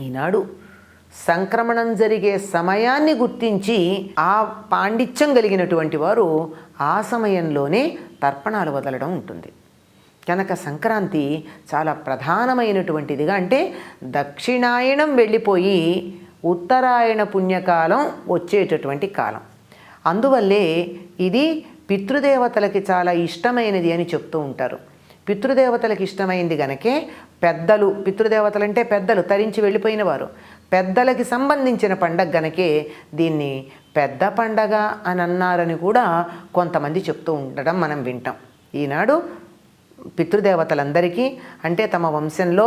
ఈనాడు సంక్రమణం జరిగే సమయాన్ని గుర్తించి ఆ పాండిత్యం కలిగినటువంటి వారు ఆ సమయంలోనే తర్పణాలు వదలడం ఉంటుంది. కనుక సంక్రాంతి చాలా ప్రధానమైనటువంటిదిగా, అంటే దక్షిణాయనం వెళ్ళిపోయి ఉత్తరాయణ పుణ్యకాలం వచ్చేటటువంటి కాలం. అందువల్లే ఇది పితృదేవతలకి చాలా ఇష్టమైనది అని చెప్తూ ఉంటారు. పితృదేవతలకు ఇష్టమైంది గనకే పెద్దలు, పితృదేవతలంటే పెద్దలు, తరించి వెళ్ళిపోయిన వారు, పెద్దలకి సంబంధించిన పండగ గనకే దీన్ని పెద్ద పండగ అని అన్నారని కూడా కొంతమంది చెప్తూ ఉండడం మనం వింటాం. ఈనాడు పితృదేవతలందరికీ, అంటే తమ వంశంలో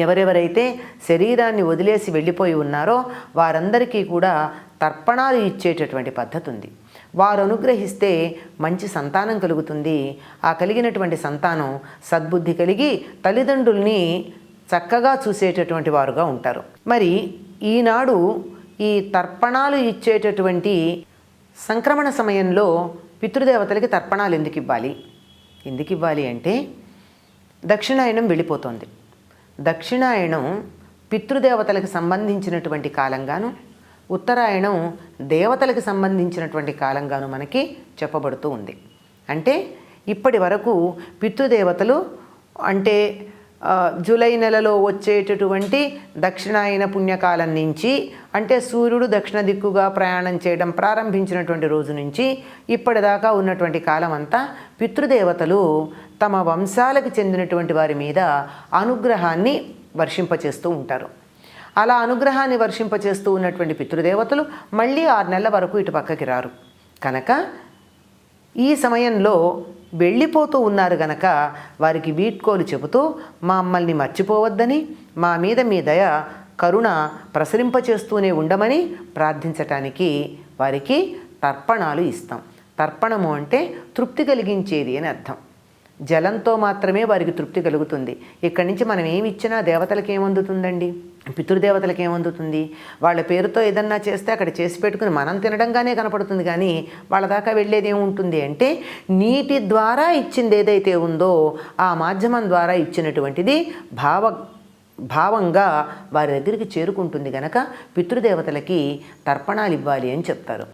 ఎవరెవరైతే శరీరాన్ని వదిలేసి వెళ్ళిపోయి ఉన్నారో వారందరికీ కూడా తర్పణాలు ఇచ్చేటటువంటి పద్ధతి ఉంది. వారు అనుగ్రహిస్తే మంచి సంతానం కలుగుతుంది. ఆ కలిగినటువంటి సంతానం సద్బుద్ధి కలిగి తల్లిదండ్రుల్ని చక్కగా చూసేటటువంటి వారుగా ఉంటారు. మరి ఈనాడు ఈ తర్పణాలు ఇచ్చేటటువంటి సంక్రమణ సమయంలో పితృదేవతలకి తర్పణాలు ఎందుకు ఇవ్వాలి అంటే దక్షిణాయనం వెళ్ళిపోతుంది. దక్షిణాయనం పితృదేవతలకు సంబంధించినటువంటి కాలంగాను, ఉత్తరాయణం దేవతలకు సంబంధించినటువంటి కాలంగాను మనకి చెప్పబడుతూ ఉంది. అంటే ఇప్పటి వరకు పితృదేవతలు అంటే జూలై నెలలో వచ్చేటటువంటి దక్షిణాయన పుణ్యకాలం నుంచి, అంటే సూర్యుడు దక్షిణ దిక్కుగా ప్రయాణం చేయడం ప్రారంభించినటువంటి రోజు నుంచి ఇప్పటిదాకా ఉన్నటువంటి కాలం అంతా పితృదేవతలు తమ వంశాలకు చెందినటువంటి వారి మీద అనుగ్రహాన్ని వర్షింపచేస్తూ ఉంటారు. అలా అనుగ్రహాన్ని వర్షింపచేస్తూ ఉన్నటువంటి పితృదేవతలు మళ్ళీ 6 నెలల వరకు ఇటు పక్కకి రారు. కనుక ఈ సమయంలో వెళ్ళిపోతూ ఉన్నారు గనక వారికి వీడ్కోలు చెబుతూ మమ్మల్ని మర్చిపోవద్దని, మా మీద మీ దయ కరుణ ప్రసరింపచేస్తూనే ఉండమని ప్రార్థించటానికి వారికి తర్పణాలు ఇస్తాం. తర్పణము అంటే తృప్తి కలిగించేది అని అర్థం. జలంతో మాత్రమే వారికి తృప్తి కలుగుతుంది. ఇక్కడి నుంచి మనం ఏమి ఇచ్చినా దేవతలకు ఏమందుతుందండి, పితృదేవతలకు ఏమందుతుంది? వాళ్ళ పేరుతో ఏదన్నా చేస్తే అక్కడ చేసి పెట్టుకుని మనం తినడంగానే కనపడుతుంది, కానీ వాళ్ళ దాకా వెళ్ళేది ఏముంటుంది అంటే నీటి ద్వారా ఇచ్చింది ఏదైతే ఉందో ఆ మాధ్యమం ద్వారా ఇచ్చినటువంటిది భావంగా వారి దగ్గరికి చేరుకుంటుంది. కనుక పితృదేవతలకి తర్పణాలు ఇవ్వాలి అని చెప్తారు.